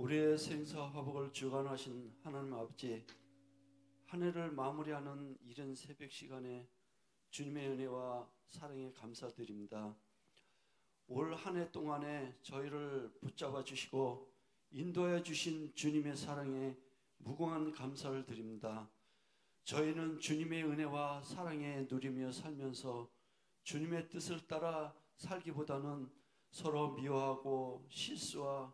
우리의 생사화복을 주관하신 하나님 아버지, 한 해를 마무리하는 이른 새벽 시간에 주님의 은혜와 사랑에 감사드립니다. 올 한 해 동안에 저희를 붙잡아 주시고 인도해 주신 주님의 사랑에 무궁한 감사를 드립니다. 저희는 주님의 은혜와 사랑에 누리며 살면서 주님의 뜻을 따라 살기보다는 서로 미워하고 실수와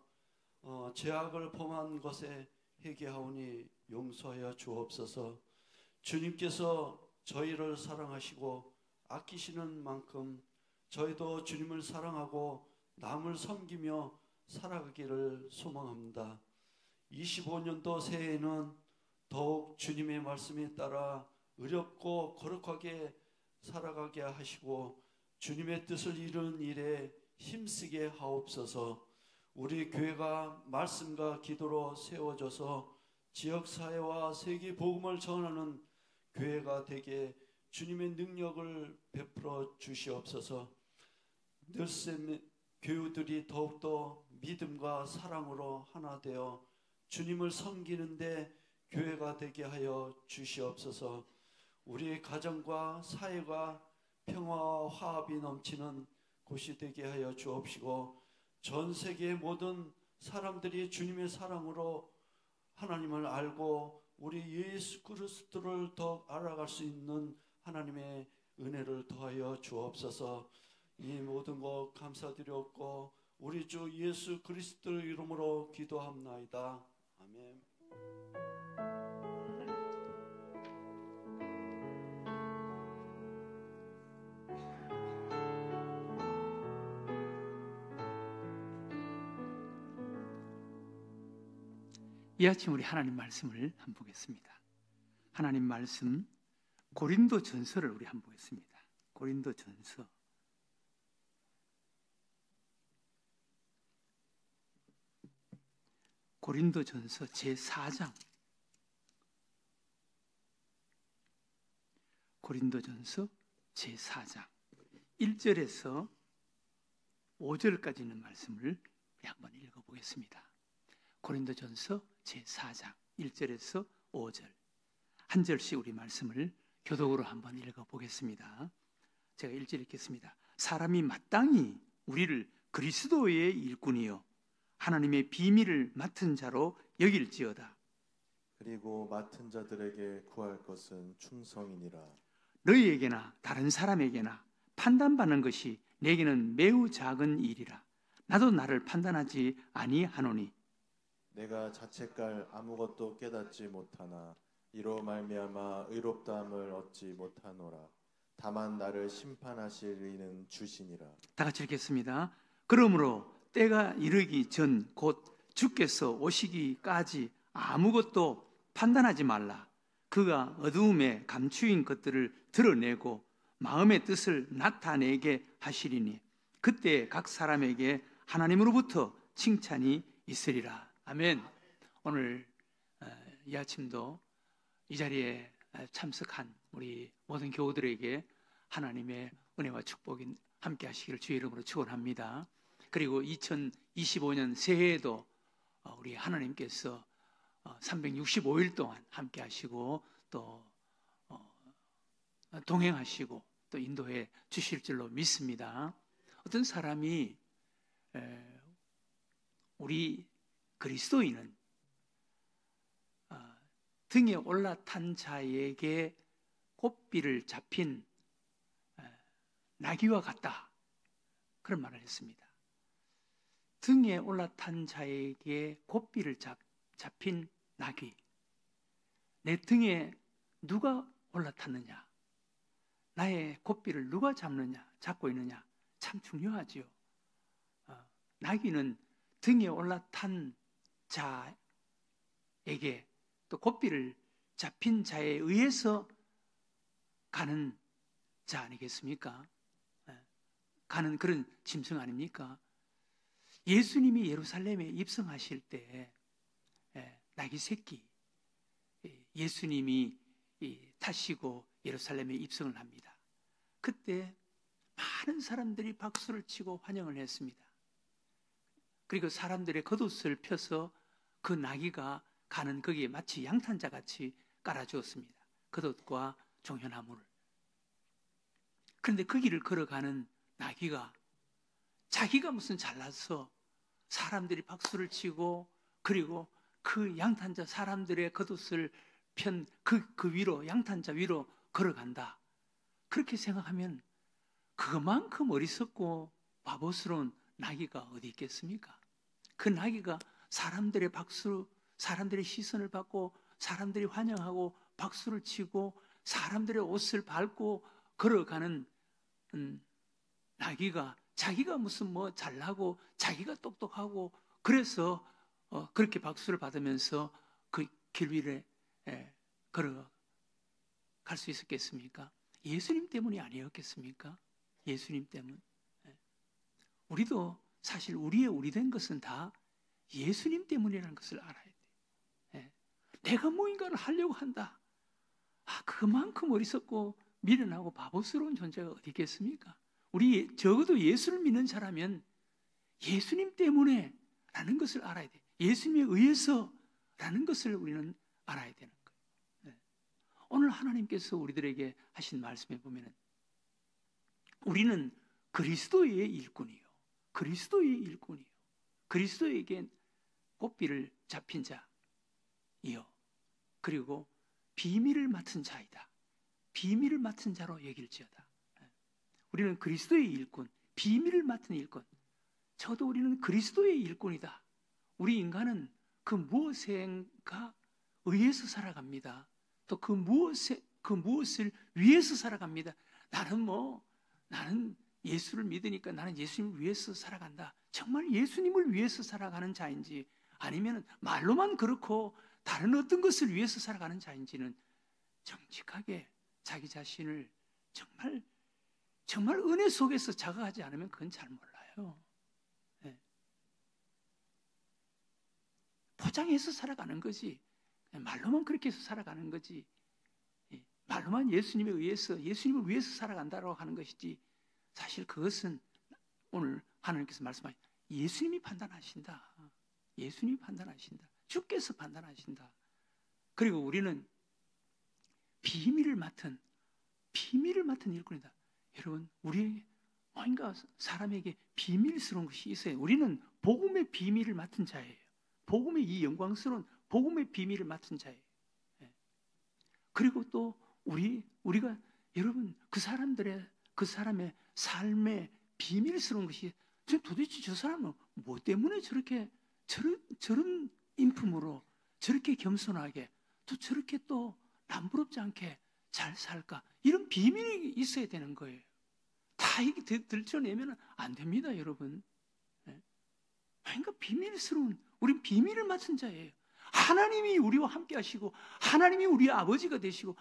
죄악을 범한 것에 회개하오니 용서하여 주옵소서. 주님께서 저희를 사랑하시고 아끼시는 만큼 저희도 주님을 사랑하고 남을 섬기며 살아가기를 소망합니다. 25년도 새해에는 더욱 주님의 말씀에 따라 의롭고 거룩하게 살아가게 하시고 주님의 뜻을 이루는 일에 힘쓰게 하옵소서. 우리 교회가 말씀과 기도로 세워져서 지역사회와 세계 복음을 전하는 교회가 되게 주님의 능력을 베풀어 주시옵소서. 늘새 교우들이 더욱더 믿음과 사랑으로 하나 되어 주님을 섬기는데 교회가 되게 하여 주시옵소서. 우리 가정과 사회가 평화와 화합이 넘치는 곳이 되게 하여 주옵시고 전 세계의 모든 사람들이 주님의 사랑으로 하나님을 알고 우리 예수 그리스도를 더 알아갈 수 있는 하나님의 은혜를 더하여 주옵소서. 이 모든 것 감사드렸고 우리 주 예수 그리스도의 이름으로 기도합나이다. 아멘. 이 아침 우리 하나님 말씀을 한번 보겠습니다. 하나님 말씀 고린도 전서를 우리 한번 보겠습니다. 고린도 전서 제4장 고린도전서 제4장 1절에서 5절까지 있는 말씀을 우리 한번 읽어보겠습니다. 고린도전서 제4장 1절에서 5절 한 절씩 우리 말씀을 교독으로 한번 읽어보겠습니다. 제가 1절 읽겠습니다. 사람이 마땅히 우리를 그리스도의 일꾼이요 하나님의 비밀을 맡은 자로 여길지어다. 그리고 맡은 자들에게 구할 것은 충성이니라. 너희에게나 다른 사람에게나 판단받는 것이 내게는 매우 작은 일이라. 나도 나를 판단하지 아니하노니 내가 자책할 아무것도 깨닫지 못하나 이로 말미암아 의롭다함을 얻지 못하노라. 다만 나를 심판하실 이는 주시니라. 다 같이 읽겠습니다. 그러므로 때가 이르기 전 곧 주께서 오시기까지 아무것도 판단하지 말라. 그가 어두움에 감추인 것들을 드러내고 마음의 뜻을 나타내게 하시리니 그때 각 사람에게 하나님으로부터 칭찬이 있으리라. 아멘. 오늘 이 아침도 이 자리에 참석한 우리 모든 교우들에게 하나님의 은혜와 축복이 함께 하시기를 주의 이름으로 축원합니다. 그리고 2025년 새해에도 우리 하나님께서 365일 동안 함께 하시고 또 동행하시고 또 인도해 주실 줄로 믿습니다. 어떤 사람이 우리 그리스도인은 등에 올라탄 자에게 고삐를 잡힌 나귀와 같다, 그런 말을 했습니다. 등에 올라탄 자에게 고삐를 잡힌 나귀. 내 등에 누가 올라탔느냐, 나의 고삐를 누가 잡고 있느냐, 참 중요하지요. 나귀는 등에 올라탄 자에게 또 고삐를 잡힌 자에 의해서 가는 자 아니겠습니까? 가는 그런 짐승 아닙니까? 예수님이 예루살렘에 입성하실 때 나귀 새끼 예수님이 타시고 예루살렘에 입성을 합니다. 그때 많은 사람들이 박수를 치고 환영을 했습니다. 그리고 사람들의 겉옷을 펴서 그 나귀가 가는 거기에 마치 양탄자 같이 깔아주었습니다. 겉옷과 종려나무를. 그런데 그 길을 걸어가는 나귀가 자기가 무슨 잘나서 사람들이 박수를 치고 그리고 그 양탄자 사람들의 겉옷을 편 그 위로 양탄자 위로 걸어간다. 그렇게 생각하면 그만큼 어리석고 바보스러운 나귀가 어디 있겠습니까? 그 나귀가 사람들의 박수, 사람들의 시선을 받고 사람들이 환영하고 박수를 치고 사람들의 옷을 밟고 걸어가는 나귀가 자기가 무슨 뭐 잘나고 자기가 똑똑하고 그래서 그렇게 박수를 받으면서 그 길 위에 걸어갈 수 있었겠습니까? 예수님 때문이 아니었겠습니까? 예수님 때문. 우리도 사실 우리의 우리 된 것은 다 예수님 때문이라는 것을 알아야 돼. 내가 무언가를 하려고 한다. 그만큼 어리석고 미련하고 바보스러운 존재가 어디 있겠습니까? 우리 적어도 예수를 믿는 자라면 예수님 때문에 라는 것을 알아야 돼. 예수님에 의해서 라는 것을 우리는 알아야 되는 거예요. 오늘 하나님께서 우리들에게 하신 말씀에 보면 우리는 그리스도의 일꾼이요. 그리스도의 일꾼이요. 그리스도에게 꽃비를 잡힌 자이요. 그리고 비밀을 맡은 자이다. 비밀을 맡은 자로 여길지어다. 우리는 그리스도의 일꾼, 비밀을 맡은 일꾼. 저도 우리는 그리스도의 일꾼이다. 우리 인간은 그 무엇인가 의해서 살아갑니다. 또 그 무엇을 위해서 살아갑니다. 나는 예수를 믿으니까 나는 예수님을 위해서 살아간다. 정말 예수님을 위해서 살아가는 자인지 아니면 말로만 그렇고 다른 어떤 것을 위해서 살아가는 자인지는 정직하게 자기 자신을 정말 은혜 속에서 자각하지 않으면 그건 잘 몰라요. 포장해서 살아가는 거지. 말로만 그렇게 해서 살아가는 거지. 말로만 예수님에 의해서 예수님을 위해서 살아간다고 하는 것이지. 사실 그것은 오늘 하나님께서 말씀하신 예수님이 판단하신다. 예수님이 판단하신다. 주께서 판단하신다. 그리고 우리는 비밀을 맡은 일꾼이다. 여러분, 우리에게 뭔가 사람에게 비밀스러운 것이 있어요. 우리는 복음의 비밀을 맡은 자예요. 복음의 이 영광스러운 복음의 비밀을 맡은 자예요. 그리고 또 우리가 여러분 그 사람의 삶의 비밀스러운 것이 도대체 저 사람은 뭐 때문에 저렇게 저런 인품으로 저렇게 겸손하게 또 저렇게 또 남부럽지 않게 잘 살까? 이런 비밀이 있어야 되는 거예요. 다 이렇게 들춰내면 안 됩니다, 여러분. 그러니까 비밀스러운 우린 비밀을 맡은 자예요. 하나님이 우리와 함께 하시고 하나님이 우리의 아버지가 되시고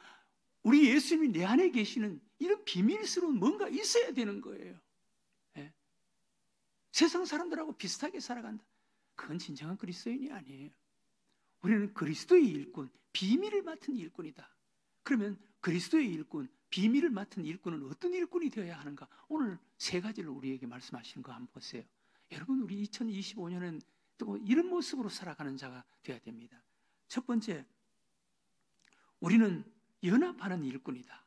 우리 예수님이 내 안에 계시는 이런 비밀스러운 뭔가 있어야 되는 거예요. 세상 사람들하고 비슷하게 살아간다. 그건 진정한 그리스도인이 아니에요. 우리는 그리스도의 일꾼, 비밀을 맡은 일꾼이다. 그러면 그리스도의 일꾼, 비밀을 맡은 일꾼은 어떤 일꾼이 되어야 하는가? 오늘 세 가지를 우리에게 말씀하시는 거 한번 보세요. 여러분, 우리 2025년은 또 이런 모습으로 살아가는 자가 되어야 됩니다. 첫 번째, 우리는 연합하는 일꾼이다.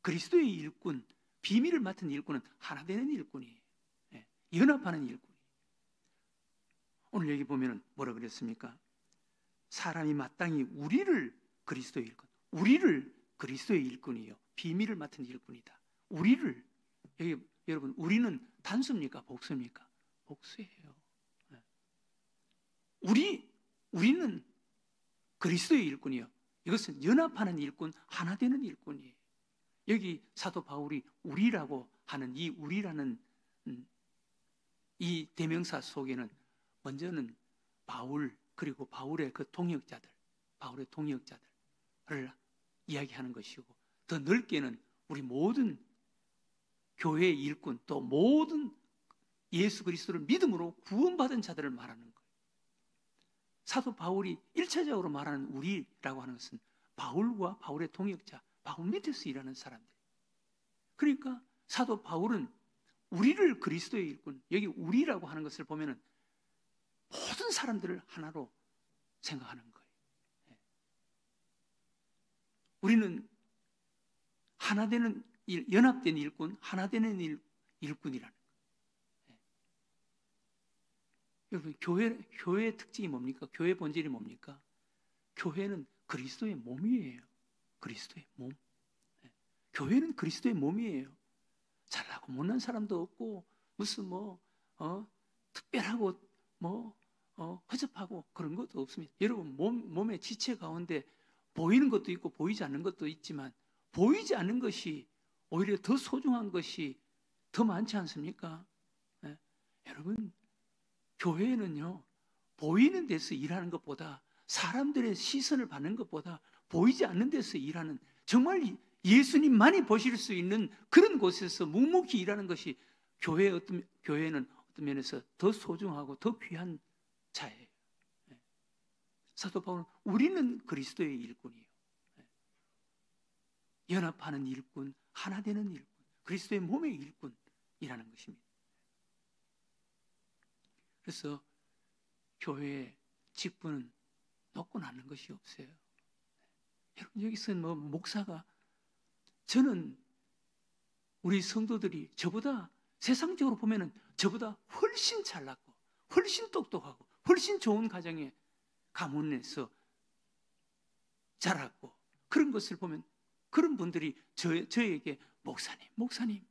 그리스도의 일꾼, 비밀을 맡은 일꾼은 하나 되는 일꾼이에요. 연합하는 일꾼. 오늘 여기 보면 뭐라 그랬습니까? 사람이 마땅히 우리를 그리스도의 일꾼, 우리를 그리스도의 일꾼이요, 비밀을 맡은 일꾼이다. 우리를, 여기 여러분, 우리는 단수입니까? 복수입니까? 복수예요. 우리는 그리스도의 일꾼이요. 이것은 연합하는 일꾼, 하나 되는 일꾼이에요. 여기 사도 바울이 우리라고 하는 이 우리라는 이 대명사 속에는 먼저는 바울 그리고 바울의 그 동역자들, 바울의 동역자들을 이야기하는 것이고 더 넓게는 우리 모든 교회의 일꾼 또 모든 예수 그리스도를 믿음으로 구원받은 자들을 말하는 거예요. 사도 바울이 1차적으로 말하는 우리라고 하는 것은 바울과 바울의 동역자, 바울 밑에서 일하는 사람들. 그러니까 사도 바울은 우리를 그리스도의 일꾼, 여기 우리라고 하는 것을 보면은 모든 사람들을 하나로 생각하는 거예요. 우리는 하나 되는 연합된 일꾼, 하나 되는 일꾼이라는 거예요. 여러분, 교회의 특징이 뭡니까? 교회 본질이 뭡니까? 교회는 그리스도의 몸이에요. 그리스도의 몸. 교회는 그리스도의 몸이에요. 잘나고 못난 사람도 없고 무슨 특별하고 허접하고 그런 것도 없습니다. 여러분, 몸의 지체 가운데 보이는 것도 있고 보이지 않는 것도 있지만 보이지 않는 것이 오히려 더 소중한 것이 더 많지 않습니까? 여러분, 교회는요, 보이는 데서 일하는 것보다, 사람들의 시선을 받는 것보다 보이지 않는 데서 일하는, 정말 예수님만이 보실 수 있는 그런 곳에서 묵묵히 일하는 것이 교회는 어떤 면에서 더 소중하고 더 귀한 자예요. 사도 바울은 우리는 그리스도의 일꾼이에요. 연합하는 일꾼, 하나 되는 일꾼, 그리스도의 몸의 일꾼이라는 것입니다. 그래서 교회의 직분은 높고 낮는 것이 없어요. 여러분, 여기서 목사가, 저는 우리 성도들이 저보다, 세상적으로 보면은 저보다 훨씬 잘났고 훨씬 똑똑하고 훨씬 좋은 가정에 가문에서 자랐고, 그런 것을 보면 그런 분들이 저에게 목사님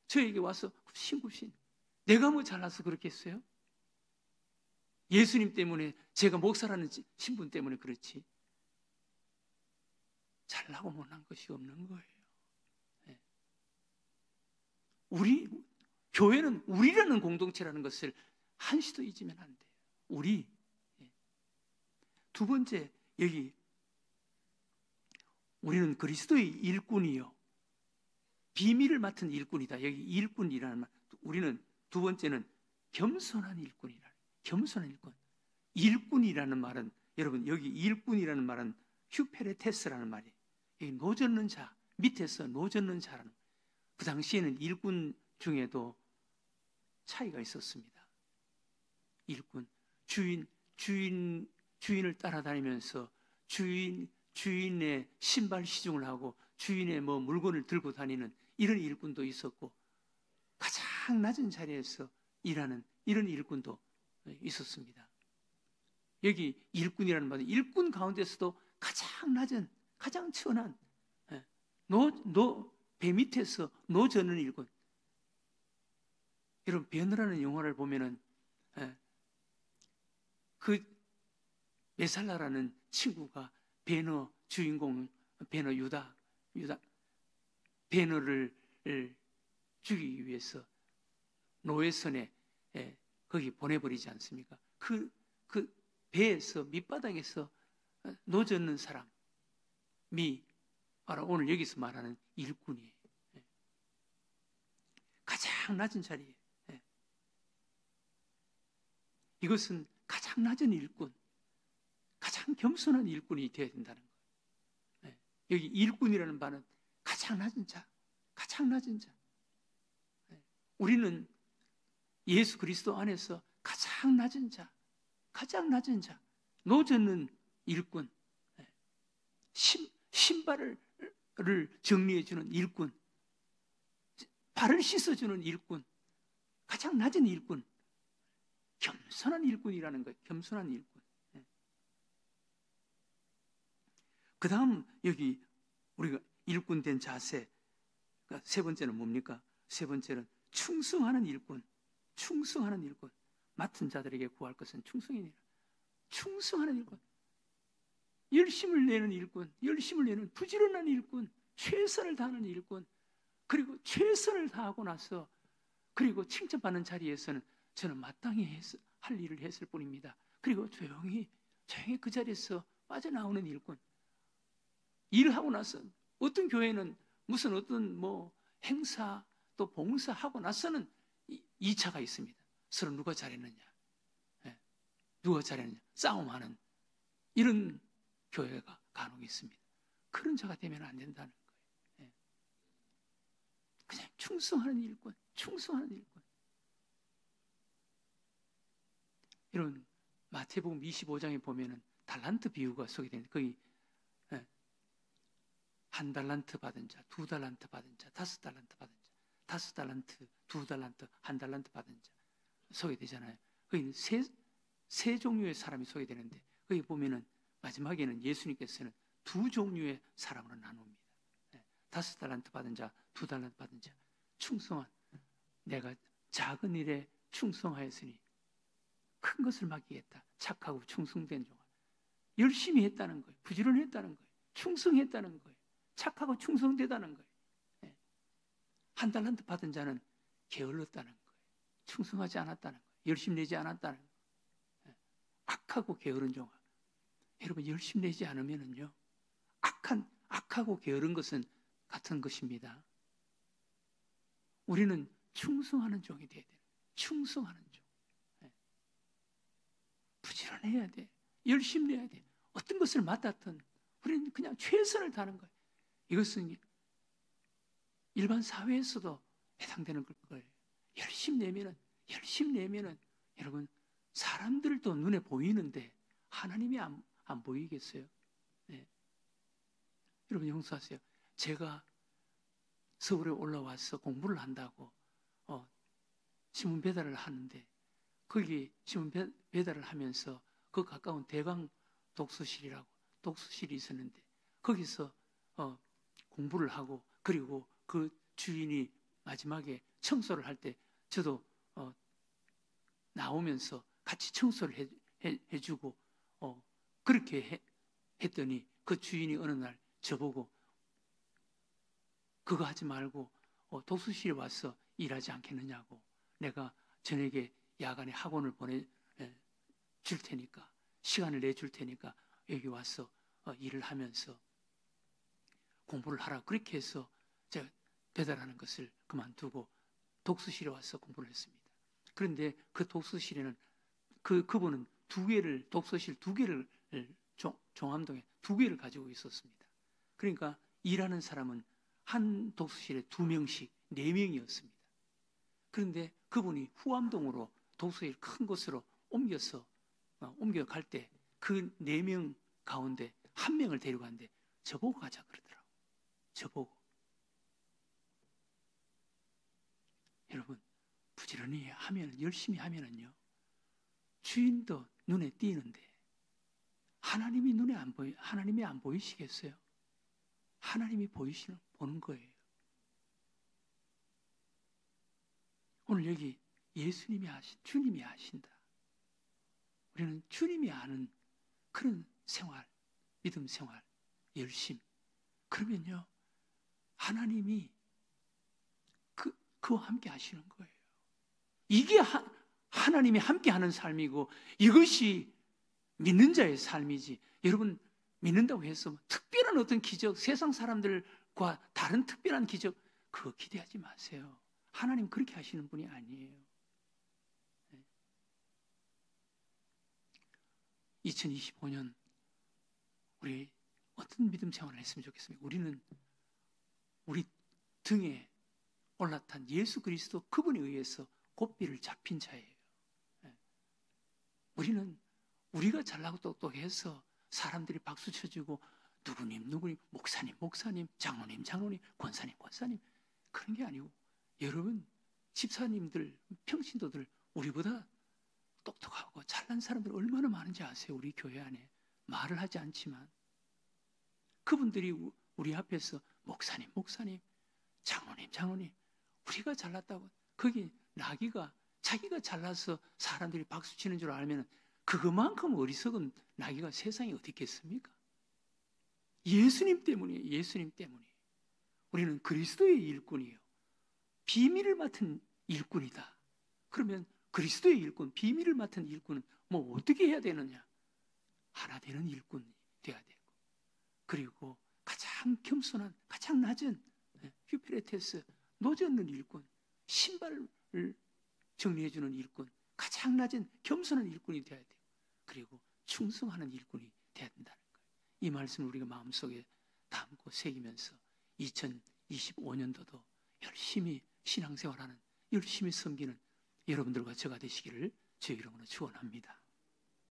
저에게 와서 굽신굽신, 내가 뭐 잘나서 그렇겠어요? 예수님 때문에, 제가 목사라는 신분 때문에 그렇지 잘나고 못난 것이 없는 거예요. 우리 교회는 우리라는 공동체라는 것을 한시도 잊으면 안 돼요. 우리. 두 번째, 여기 우리는 그리스도의 일꾼이요, 비밀을 맡은 일꾼이다. 여기 일꾼이라는 말. 우리는 두 번째는 겸손한 일꾼이라. 겸손한 일꾼. 일꾼이라는 말은, 여러분, 여기 일꾼이라는 말은 휴페레테스라는 말이에요. 여기 노젓는 자, 밑에서 노젓는 자라는. 그 당시에는 일꾼 중에도 차이가 있었습니다. 일꾼, 주인을 따라다니면서 주인의 신발 시중을 하고 주인의 물건을 들고 다니는 이런 일꾼도 있었고, 가장 낮은 자리에서 일하는 이런 일꾼도 있었습니다. 여기 일꾼이라는 말은 일꾼 가운데서도 가장 낮은, 가장 천한, 배 밑에서 노젓는 일꾼. 여러분, 베너라는 영화를 보면은 그 메살라라는 친구가 베너 주인공, 베너 유다 베너를 죽이기 위해서 노예선에 거기 보내버리지 않습니까? 그 배에서 밑바닥에서 노젓는 사람이 바로 오늘 여기서 말하는 일꾼이에요. 가장 낮은 자리에. 이것은 가장 낮은 일꾼, 가장 겸손한 일꾼이 되어야 된다는 거예요. 여기 일꾼이라는 말은 가장 낮은 자, 가장 낮은 자. 우리는 예수 그리스도 안에서 가장 낮은 자, 가장 낮은 자, 노젓는 일꾼, 신발을 정리해주는 일꾼, 발을 씻어주는 일꾼, 가장 낮은 일꾼, 겸손한 일꾼이라는 거예요. 겸손한 일꾼. 그 다음 여기 우리가 일꾼 된 자세, 그러니까 세 번째는 뭡니까? 세 번째는 충성하는 일꾼. 충성하는 일꾼. 맡은 자들에게 구할 것은 충성이니라. 충성하는 일꾼. 열심을 내는 일꾼, 열심을 내는 부지런한 일꾼, 최선을 다하는 일꾼. 그리고 최선을 다하고 나서, 그리고 칭찬받는 자리에서는 저는 마땅히 할 일을 했을 뿐입니다. 그리고 조용히 그 자리에서 빠져나오는 일꾼. 일하고 나서, 어떤 교회는 무슨 어떤 행사 또 봉사하고 나서는 2차가 있습니다. 서로 누가 잘했느냐, 누가 잘했느냐 싸움하는 이런 교회가 간혹 있습니다. 그런 자가 되면 안 된다는 거예요. 그냥 충성하는 일꾼, 충성하는 일꾼. 이런 마태복음 25장에 보면은 달란트 비유가 소개되는데 거기 한 달란트 받은 자, 두 달란트 받은 자, 다섯 달란트 받은 자, 다섯 달란트, 두 달란트, 한 달란트 받은 자 소개되잖아요. 거기는 세 종류의 사람이 소개되는데 거기 보면은 마지막에는 예수님께서는 두 종류의 사람으로 나눕니다. 다섯 달란트 받은 자, 두 달란트 받은 자, 충성한, 내가 작은 일에 충성하였으니 큰 것을 맡기겠다. 착하고 충성된 종아. 열심히 했다는 거예요. 부지런했다는 거예요. 충성했다는 거예요. 착하고 충성되다는 거예요. 한 달란트 받은 자는 게을렀다는 거예요. 충성하지 않았다는 거예요. 열심 내지 않았다는 거예요. 악하고 게으른 종아. 여러분 열심 내지 않으면은요, 악하고 게으른 것은 같은 것입니다. 우리는 충성하는 종이 돼야 돼요. 충성하는 종. 부지런해야 돼. 열심 내야 돼. 어떤 것을 맡았든 우리는 그냥 최선을 다하는 거예요. 이것은 일반 사회에서도 해당되는 거예요. 열심 내면은 여러분 사람들도 눈에 보이는데 하나님이 안 보이겠어요? 네. 여러분 용서하세요. 제가 서울에 올라와서 공부를 한다고 신문 배달을 하는데 거기 신문 배달을 하면서 그 가까운 대강 독서실이라고 독서실이 있었는데 거기서 공부를 하고 그리고 그 주인이 마지막에 청소를 할 때 저도 나오면서 같이 청소를 해주고 그렇게 했더니 그 주인이 어느 날 저보고 그거 하지 말고 독서실에 와서 일하지 않겠느냐고, 내가 저녁에 야간에 학원을 보내줄 테니까 시간을 내줄 테니까 여기 와서 일을 하면서 공부를 하라, 그렇게 해서 제가 배달하는 것을 그만두고 독서실에 와서 공부를 했습니다. 그런데 그 독서실에는 그분은 독서실 두 개를 종암동에 두 개를 가지고 있었습니다. 그러니까 일하는 사람은 한 독서실에 2명씩 4명이었습니다. 그런데 그분이 후암동으로 독서실 큰 곳으로 옮겨갈 때 그 4명 가운데 1명을 데려가는데 저보고 가자 그러더라고요. 저보고. 여러분 부지런히 하면, 열심히 하면은요, 주인도 눈에 띄는데 하나님이 하나님이 안 보이시겠어요? 하나님이 보는 거예요. 오늘 여기 예수님이 주님이 아신다. 우리는 주님이 아는 그런 생활, 믿음 생활, 열심. 그러면요, 하나님이 그와 함께 하시는 거예요. 이게 하나님이 함께 하는 삶이고 이것이 믿는 자의 삶이지. 여러분 믿는다고 해서 특별한 어떤 기적, 세상 사람들과 다른 특별한 기적 그거 기대하지 마세요. 하나님 그렇게 하시는 분이 아니에요. 2025년 우리 어떤 믿음 생활을 했으면 좋겠습니까? 우리는 우리 등에 올라탄 예수 그리스도 그분에 의해서 고삐를 잡힌 자예요. 우리는 우리가 잘나고 똑똑해서 사람들이 박수 쳐주고 누구님 목사님, 장로님, 권사님 그런 게 아니고, 여러분 집사님들, 평신도들 우리보다 똑똑하고 잘난 사람들 얼마나 많은지 아세요? 우리 교회 안에 말을 하지 않지만 그분들이 우리 앞에서 목사님, 장로님 우리가 잘났다고, 거기 나귀가 자기가 잘나서 사람들이 박수 치는 줄 알면 그것만큼 어리석은 나귀가 세상에 어디 있겠습니까? 예수님 때문이에요. 예수님 때문에. 우리는 그리스도의 일꾼이에요. 비밀을 맡은 일꾼이다. 그러면 그리스도의 일꾼, 비밀을 맡은 일꾼은 뭐 어떻게 해야 되느냐? 하나 되는 일꾼이 돼야 되고, 그리고 가장 겸손한, 가장 낮은 휴피레테스, 노젓는 일꾼, 신발을 정리해주는 일꾼, 가장 낮은 겸손한 일꾼이 돼야 돼요. 그리고 충성하는 일꾼이 돼야 된다는 거예요. 이 말씀을 우리가 마음속에 담고 새기면서 2025년도도 열심히 신앙생활하는, 열심히 섬기는 여러분들과 저가 되시기를 주의 이름으로 축원합니다.